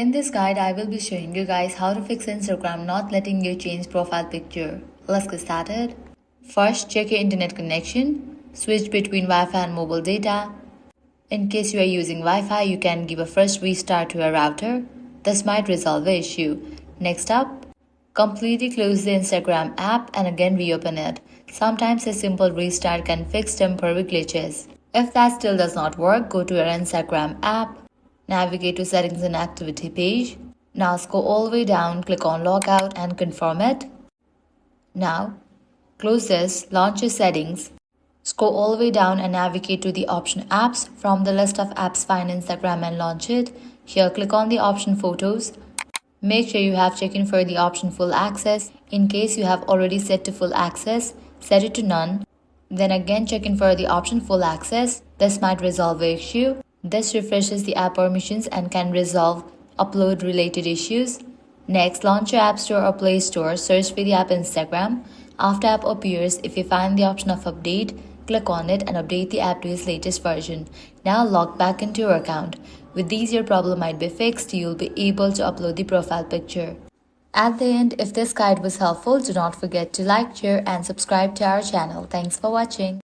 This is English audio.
In this guide, I will be showing you guys how to fix Instagram not letting you change profile picture. Let's get started. First, check your internet connection. Switch between Wi-Fi and mobile data. In case you are using Wi-Fi, you can give a first restart to your router. This might resolve the issue. Next up, completely close the Instagram app and again reopen it. Sometimes a simple restart can fix temporary glitches. If that still does not work, go to your Instagram app. Navigate to Settings and Activity page. Now scroll all the way down, click on Logout and confirm it. Now, close this, launch your settings. Scroll all the way down and navigate to the option Apps. From the list of apps, find Instagram and launch it. Here, click on the option Photos. Make sure you have checked in for the option Full Access. In case you have already set to Full Access, set it to None. Then again check in for the option Full Access. This might resolve the issue. This refreshes the app permissions and can resolve upload related issues. Next, launch your App Store or Play Store, search for the app Instagram. After app appears, if you find the option of update, click on it and update the app to its latest version. Now log back into your account. With these, your problem might be fixed. You'll be able to upload the profile picture. At the end, if this guide was helpful, do not forget to like, share and subscribe to our channel. Thanks for watching.